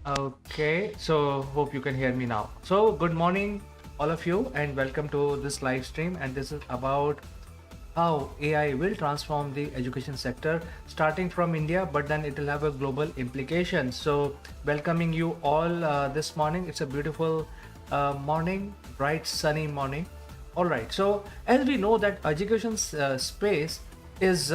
Okay, so hope you can hear me now. So, good morning, all of you, and welcome to this live stream. And this is about how AI will transform the education sector, starting from India, but then it will have a global implication. So, welcoming you all this morning. It's a beautiful morning, bright, sunny morning. All right. So, as we know that education space is,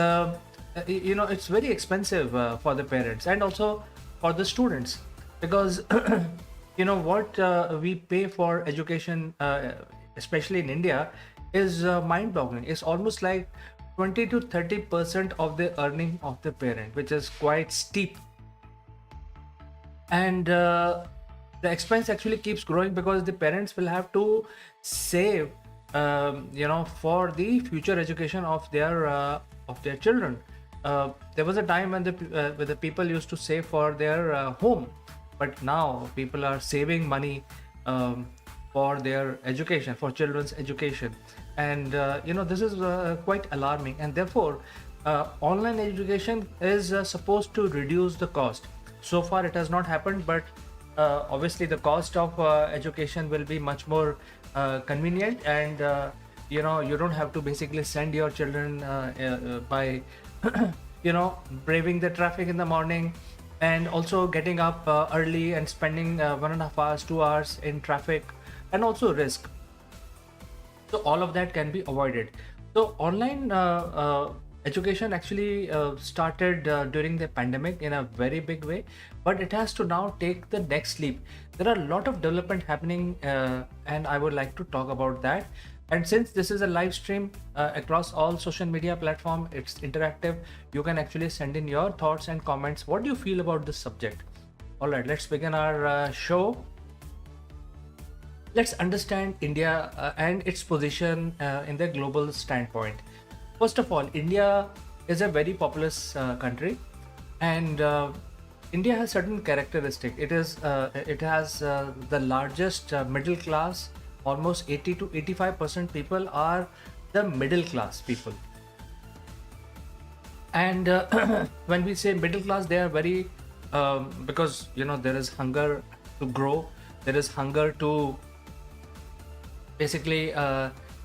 it's very expensive for the parents and also for the students because what we pay for education, especially in India, is mind-boggling. It's almost like 20 to 30% of the earning of the parent, which is quite steep. And the expense actually keeps growing because the parents will have to save, for the future education of their children. There was a time when the people used to save for their home, but now people are saving money for their education, for children's education, and this is quite alarming. And therefore, online education is supposed to reduce the cost. So far, it has not happened, but obviously, the cost of education will be much more convenient, and you don't have to basically send your children by braving the traffic in the morning and also getting up early and spending 1.5 hours, 2 hours in traffic, and also risk. So all of that can be avoided. So online education actually started during the pandemic in a very big way, but it has to now take the next leap. There are a lot of development happening, and I would like to talk about that. And since this is a live stream across all social media platform, it's interactive. You can actually send in your thoughts and comments. What do you feel about this subject? All right, let's begin our show. Let's understand India and its position in the global standpoint. First of all, India is a very populous country, and India has certain characteristic. It has the largest middle class. Almost 80 to 85% people are the middle class people, and when we say middle class, they are very because there is hunger to grow, there is hunger to basically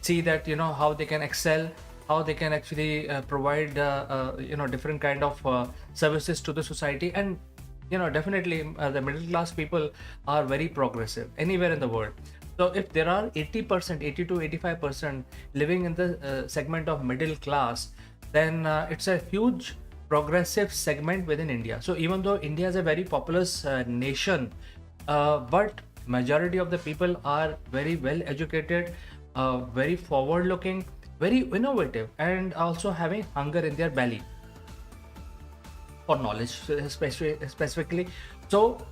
see that how they can excel, how they can actually provide different kind of services to the society. And definitely the middle class people are very progressive anywhere in the world. So if there are 80%, 80 to 85% living in the segment of middle class, then it's a huge progressive segment within India. So even though India is a very populous nation, but majority of the people are very well educated, very forward looking, very innovative, and also having hunger in their belly for knowledge, specifically. So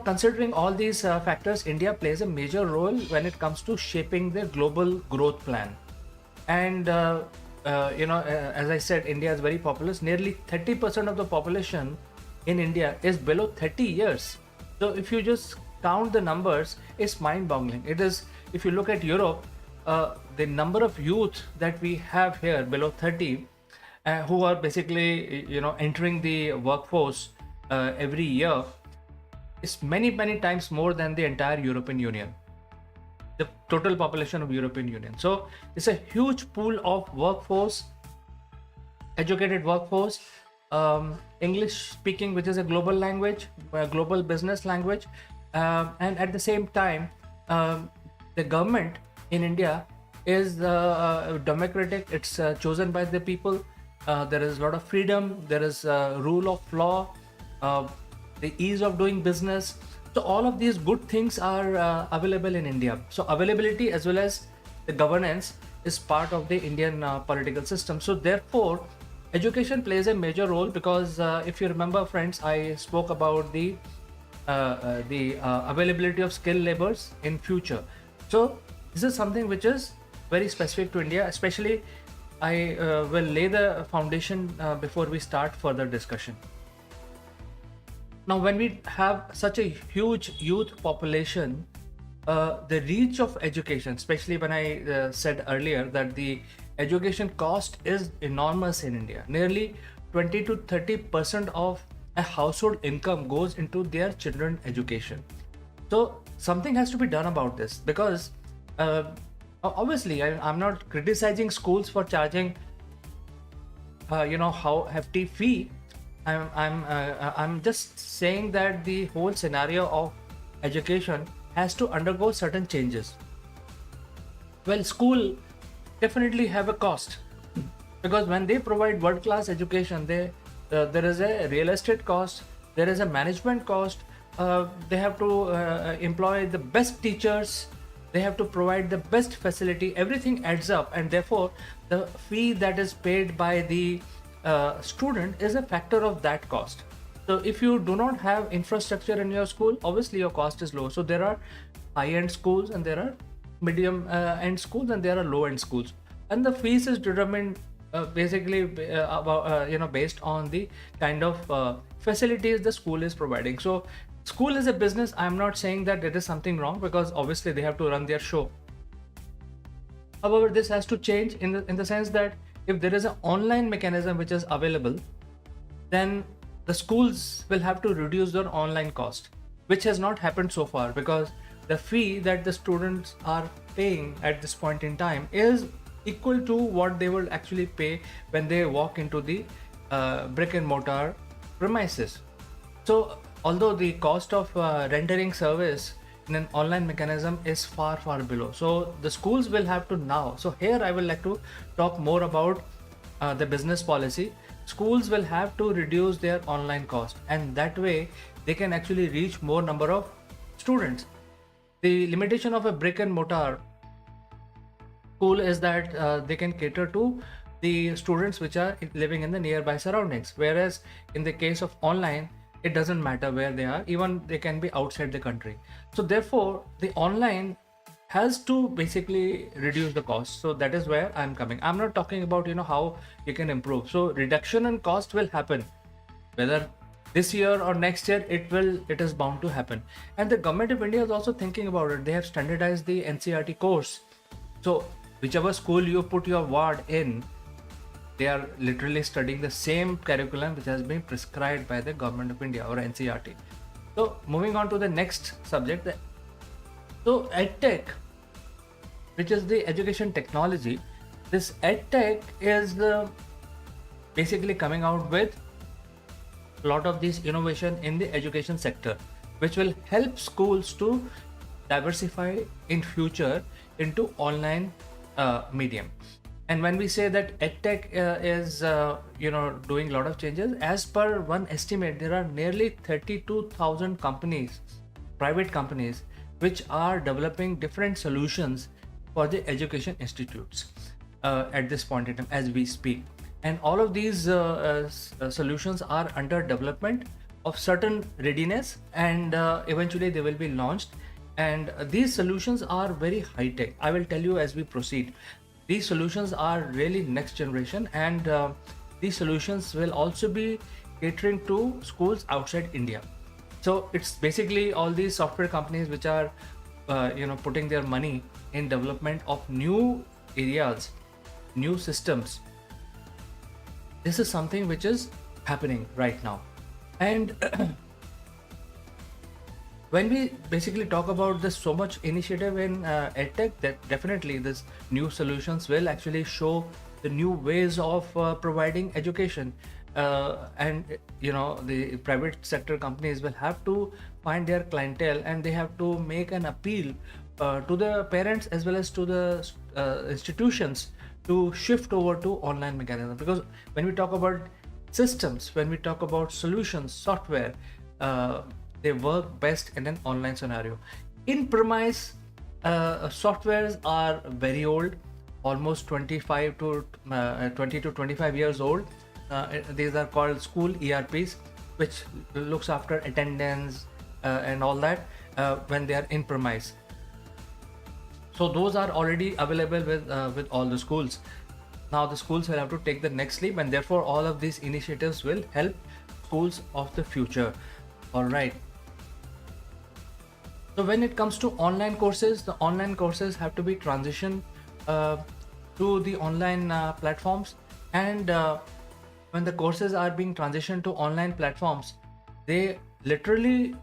considering all these factors, India plays a major role when it comes to shaping the global growth plan. And as I said, India is very populous. Nearly 30% of the population in India is below 30 years. So if you just count the numbers, it's mind-boggling. It is, if you look at Europe, the number of youth that we have here below 30, who are basically entering the workforce every year, is many times more than the entire European Union, the total population of European Union. So it's a huge pool of workforce, educated workforce, English speaking, which is a global language, a global business language, and at the same time, the government in India is democratic. It's chosen by the people. There is a lot of freedom. There is rule of law, the ease of doing business. So all of these good things are available in India. So availability as well as the governance is part of the Indian political system. So therefore, education plays a major role because if you remember, friends, I spoke about the availability of skilled labors in future. So this is something which is very specific to India. Especially, I will lay the foundation before we start further discussion. Now, when we have such a huge youth population, the reach of education, especially when I said earlier that the education cost is enormous in India. Nearly 20 to 30% of a household income goes into their children's education. So something has to be done about this, because uh, obviously I'm not criticizing schools for charging how hefty fee. I'm just saying that the whole scenario of education has to undergo certain changes. Well, school definitely have a cost, because when they provide world class education, there is a real estate cost, there is a management cost, they have to employ the best teachers, they have to provide the best facility, everything adds up, and therefore the fee that is paid by the student is a factor of that cost. So if you do not have infrastructure in your school, obviously your cost is low. So there are high end schools, and there are medium end schools, and there are low end schools, and the fees is determined basically based on the kind of facilities the school is providing. So school is a business. I'm not saying that it is something wrong, because obviously they have to run their show. However, this has to change in the sense that if there is an online mechanism which is available, then the schools will have to reduce their online cost, which has not happened so far, because the fee that the students are paying at this point in time is equal to what they will actually pay when they walk into the brick and mortar premises. So although the cost of rendering service in an online mechanism is far below, so the schools will have to now. So here I would like to talk more about the business policy. Schools will have to reduce their online cost, and that way they can actually reach more number of students. The limitation of a brick and mortar school is that they can cater to the students which are living in the nearby surroundings, whereas in the case of online, it doesn't matter where they are, even they can be outside the country. So therefore the online has to basically reduce the cost. So that is where I'm coming. I'm not talking about how you can improve. So reduction in cost will happen, whether this year or next year, it is bound to happen. And the government of India is also thinking about it. They have standardized the NCERT course. So whichever school you put your ward in, they are literally studying the same curriculum which has been prescribed by the government of India, or NCERT. So moving on to the next subject. So Edtech, which is the education technology, this Edtech is basically coming out with a lot of this innovation in the education sector, which will help schools to diversify in future into online medium. And when we say that Edtech is doing a lot of changes, as per one estimate, there are nearly 32,000 companies, private companies, which are developing different solutions for the education institutes at this point in time as we speak. And all of these solutions are under development of certain readiness, and eventually they will be launched. And these solutions are very high tech. I will tell you as we proceed. These solutions are really next generation, and these solutions will also be catering to schools outside India. So it's basically all these software companies which are putting their money in development of new areas, new systems. This is something which is happening right now. And when we basically talk about this so much initiative in EdTech, that definitely this new solutions will actually show the new ways of providing education. And the private sector companies will have to find their clientele, and they have to make an appeal to the parents as well as to the institutions to shift over to online mechanism. Because when we talk about systems, when we talk about solutions, software, they work best in an online scenario. In premise softwares are very old, almost 25 to 20 to 25 years old. These are called school ERPs, which looks after attendance and all that when they are in premise. So those are already available with all the schools. Now the schools will have to take the next leap, and therefore all of these initiatives will help schools of the future. All right. So when it comes to online courses, the online courses have to be transitioned to the online platforms. And when the courses are being transitioned to online platforms, they literally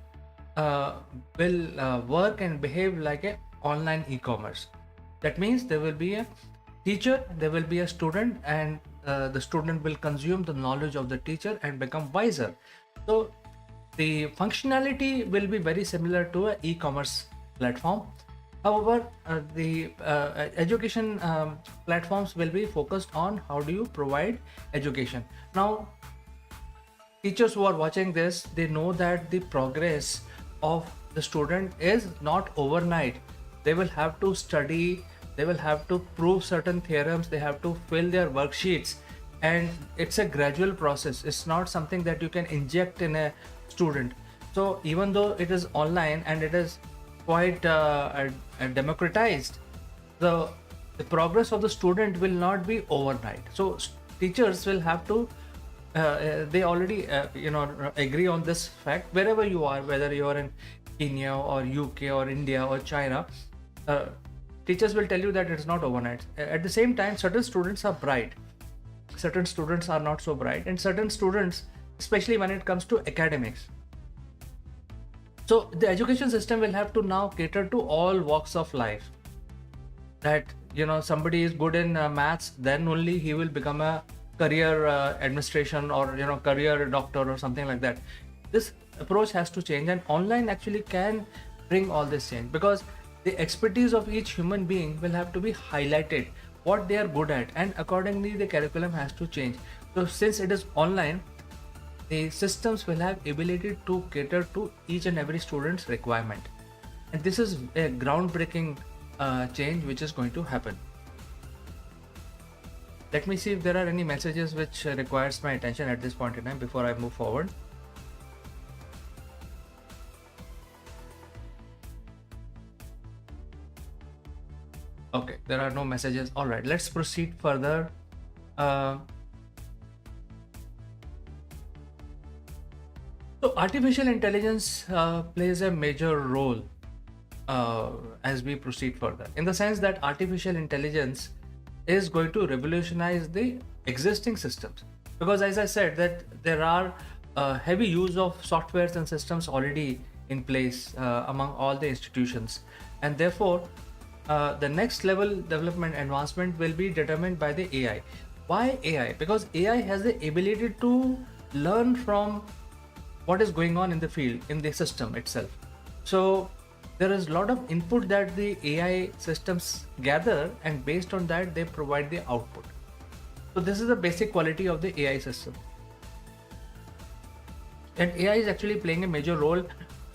uh, will work and behave like a online e-commerce. That means there will be a teacher, there will be a student, and the student will consume the knowledge of the teacher and become wiser. So the functionality will be very similar to an e-commerce platform. However, the education platforms will be focused on how do you provide education. Now, teachers who are watching this, they know that the progress of the student is not overnight. They will have to study, they will have to prove certain theorems, they have to fill their worksheets, and it's a gradual process. It's not something that you can inject in a student. So even though it is online and it is quite democratized, the the progress of the student will not be overnight. So teachers will have to they already agree on this fact. Wherever you are, whether you are in Kenya or UK or India or China, uh, teachers will tell you that it's not overnight. At the same time, certain students are bright, certain students are not so bright, and certain students, especially when it comes to academics, so the education system will have to now cater to all walks of life. That somebody is good in maths, then only he will become a career administration or career doctor or something like that. This approach has to change, and online actually can bring all this change, because the expertise of each human being will have to be highlighted, what they are good at, and accordingly the curriculum has to change. So since it is online, the systems will have ability to cater to each and every student's requirement, and this is a groundbreaking change which is going to happen. Let me see if there are any messages which requires my attention at this point in time before I move forward. Okay, there are no messages. All right, let's proceed further. So artificial intelligence plays a major role as we proceed further, in the sense that artificial intelligence is going to revolutionize the existing systems, because as I said that there are heavy use of softwares and systems already in place among all the institutions, and therefore the next level development advancement will be determined by the AI. Why AI? Because AI has the ability to learn from what is going on in the field, in the system itself. So there is a lot of input that the AI systems gather, and based on that they provide the output. So this is the basic quality of the AI system, and AI is actually playing a major role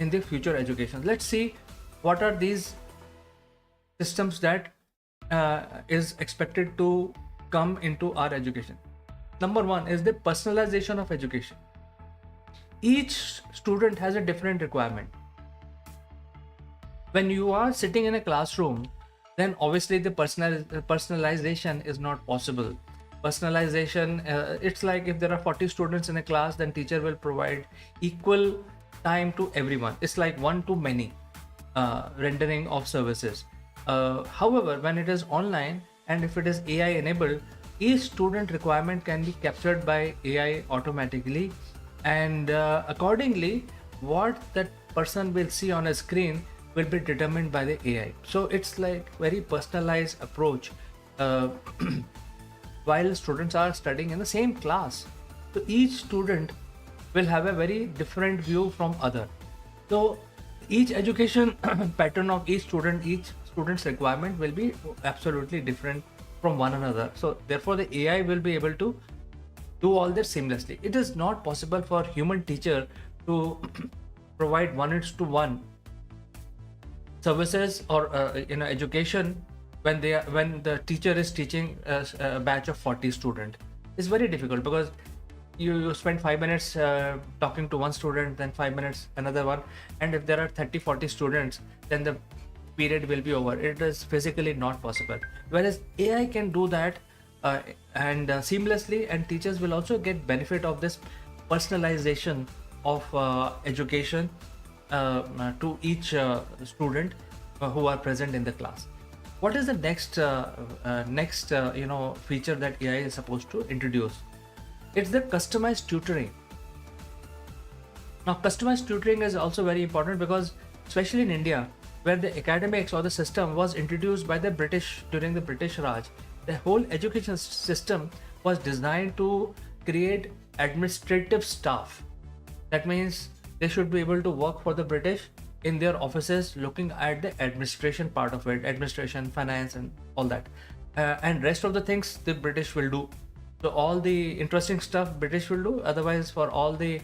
in the future education. Let's see what are these systems that is expected to come into our education. Number one is the personalization of education. Each student has a different requirement. When you are sitting in a classroom, then obviously the personalization is not possible. Personalization, it's like if there are 40 students in a class, then teacher will provide equal time to everyone. It's like one to many rendering of services. However, when it is online and if it is AI enabled, each student requirement can be captured by AI automatically, and accordingly what that person will see on a screen will be determined by the AI. So it's like very personalized approach while students are studying in the same class. So each student will have a very different view from other. So each education pattern of each student's requirement will be absolutely different from one another. So therefore the AI will be able to do all this seamlessly. It is not possible for human teacher to provide one-to-one services or education when the teacher is teaching a batch of 40 students. It's very difficult, because you spend 5 minutes talking to one student, then 5 minutes another one, and if there are 30-40 students, then the period will be over. It is physically not possible, whereas AI can do that and seamlessly, and teachers will also get benefit of this personalization of education to each student who are present in the class. What is the next feature that AI is supposed to introduce? It's the customized tutoring. Now, customized tutoring is also very important because, especially in India, where the academics or the system was introduced by the British during the British Raj, the whole education system was designed to create administrative staff. That means they should be able to work for the British in their offices, looking at the administration part of it, administration, finance, and all that. And rest of the things the British will do. So all the interesting stuff British will do. Otherwise, for all the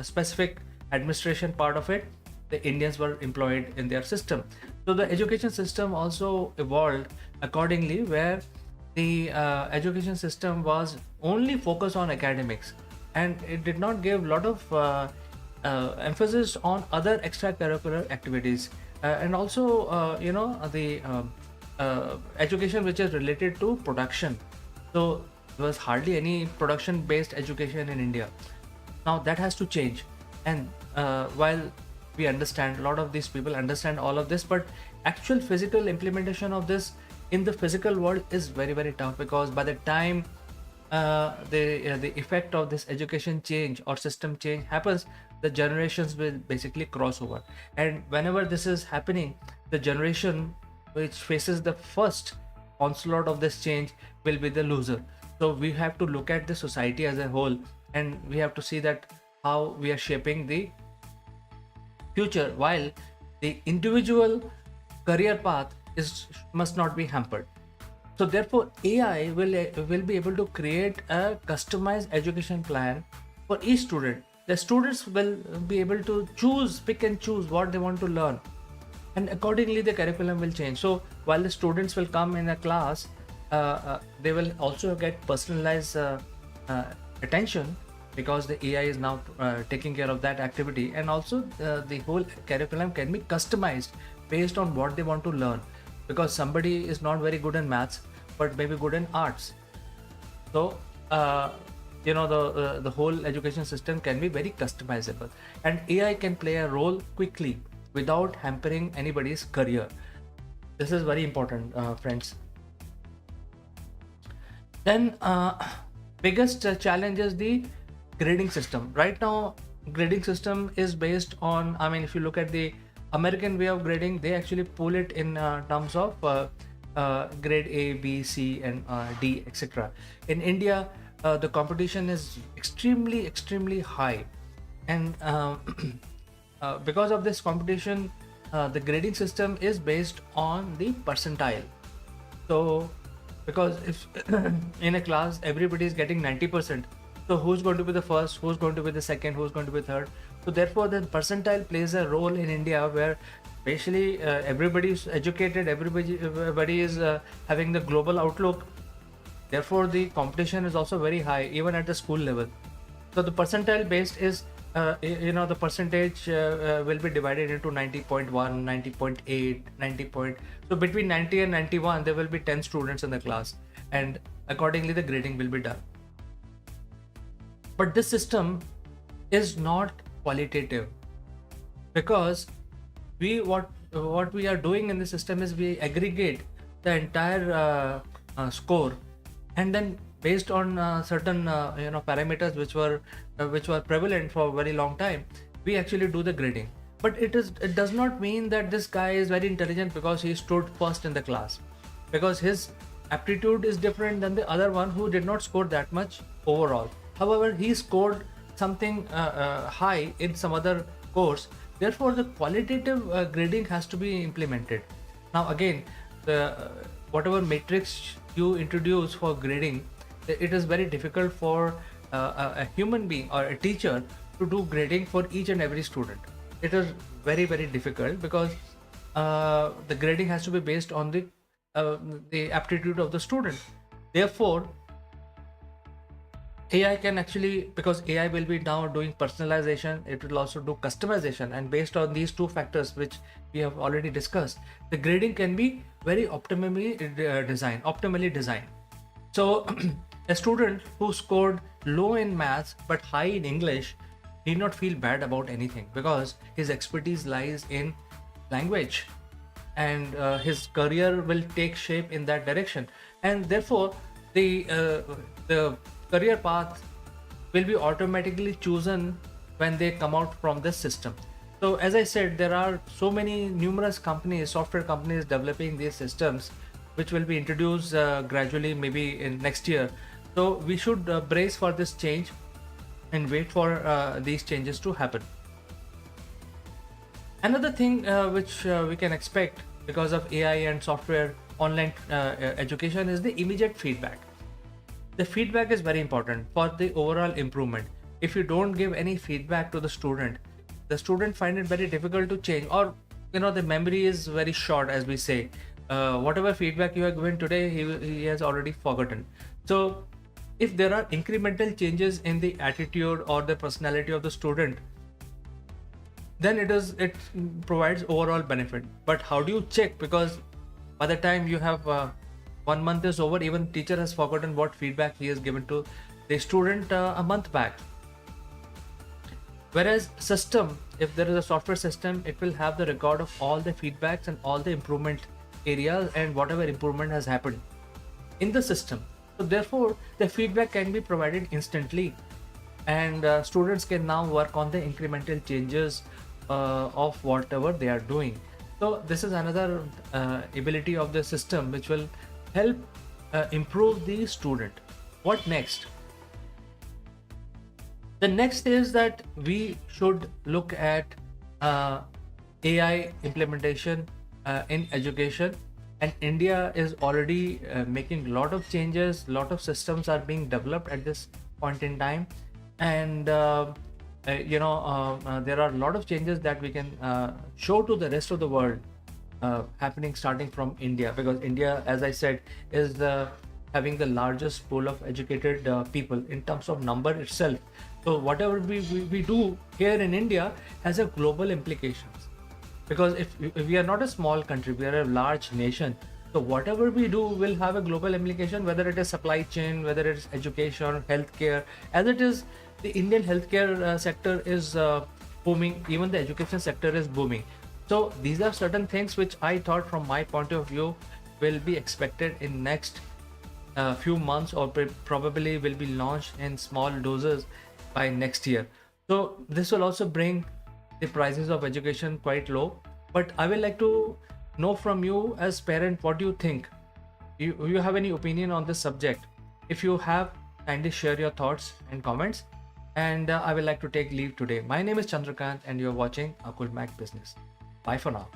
specific administration part of it, the Indians were employed in their system. So the education system also evolved accordingly, where the education system was only focused on academics, and it did not give a lot of emphasis on other extracurricular activities, and also the education which is related to production. So there was hardly any production based education in India. Now that has to change. And while we understand, a lot of these people understand all of this, but actual physical implementation of this in the physical world is very, very tough, because by the time the effect of this education change or system change happens, the generations will basically cross over. And whenever this is happening, the generation which faces the first onslaught of this change will be the loser. So we have to look at the society as a whole, and we have to see that how we are shaping the future, while the individual career path must not be hampered. So therefore, AI will be able to create a customized education plan for each student. The students will be able to pick and choose what they want to learn, and accordingly the curriculum will change. So while the students will come in a class, they will also get personalized attention, because the AI is now taking care of that activity, and also the whole curriculum can be customized based on what they want to learn, because somebody is not very good in maths but maybe good in arts. So the whole education system can be very customizable, and AI can play a role quickly without hampering anybody's career. This is very important, friends. Then biggest challenge is the grading system. Right now, grading system is based on, I mean, if you look at the American way of grading, they actually pull it in terms of grade A, B, C, and D, etc. In India, the competition is extremely high, and because of this competition, the grading system is based on the percentile. So because if in a class everybody is getting 90%, so who's going to be the first, who's going to be the second, who's going to be third? So therefore the percentile plays a role in India, where basically everybody is educated, everybody is having the global outlook. Therefore the competition is also very high, even at the school level. So the percentile based is the percentage will be divided into 90.1, 90.8, 90 point. So between 90 and 91, there will be 10 students in the class, and accordingly the grading will be done. But this system is not qualitative, because what we are doing in the system is we aggregate the entire score, and then based on certain parameters which were prevalent for a very long time, we actually do the grading. But it does not mean that this guy is very intelligent because he stood first in the class, because his aptitude is different than the other one who did not score that much overall. However, he scored something high in some other course. Therefore the qualitative grading has to be implemented. Now again, whatever matrix you introduce for grading, it is very difficult for a human being or a teacher to do grading for each and every student. It is very difficult, because the grading has to be based on the aptitude of the student. Therefore AI can actually, because AI will be now doing personalization, it will also do customization, and based on these two factors which we have already discussed, the grading can be very optimally designed. So a student who scored low in maths but high in English need not feel bad about anything, because his expertise lies in language, and his career will take shape in that direction. And therefore the career path will be automatically chosen when they come out from this system. So as I said, there are so many numerous companies, software companies developing these systems, which will be introduced gradually, maybe in next year. So we should brace for this change and wait for these changes to happen. Another thing which we can expect because of AI and software online education is the immediate feedback. The feedback is very important for the overall improvement. If you don't give any feedback to the student find it very difficult to change, or the memory is very short, as we say. Whatever feedback you have given today, he has already forgotten. So if there are incremental changes in the attitude or the personality of the student, then it provides overall benefit. But how do you check? Because by the time you have 1 month is over, even teacher has forgotten what feedback he has given to the student a month back. Whereas system, if there is a software system, it will have the record of all the feedbacks and all the improvement areas and whatever improvement has happened in the system. So therefore the feedback can be provided instantly, and students can now work on the incremental changes of whatever they are doing. So this is another ability of the system which will help improve the student. What next? The next is that we should look at AI implementation in education, and India is already making a lot of changes. A lot of systems are being developed at this point in time, and there are a lot of changes that we can show to the rest of the world happening starting from India, because India, as I said, is having the largest pool of educated people in terms of number itself. So whatever we do here in India has a global implications, because if we are not a small country, we are a large nation. So whatever we do will have a global implication, whether it is supply chain, whether it is education, healthcare. As it is, the Indian healthcare sector is booming, even the education sector is booming. So these are certain things which I thought, from my point of view, will be expected in next few months, or probably will be launched in small doses by next year. So this will also bring the prices of education quite low. But I will like to know from you as parent, what do you think? You have any opinion on this subject? If you have, kindly share your thoughts and comments. And I will like to take leave today. My name is Chandrakant and you're watching Akulmach Business. Bye for now.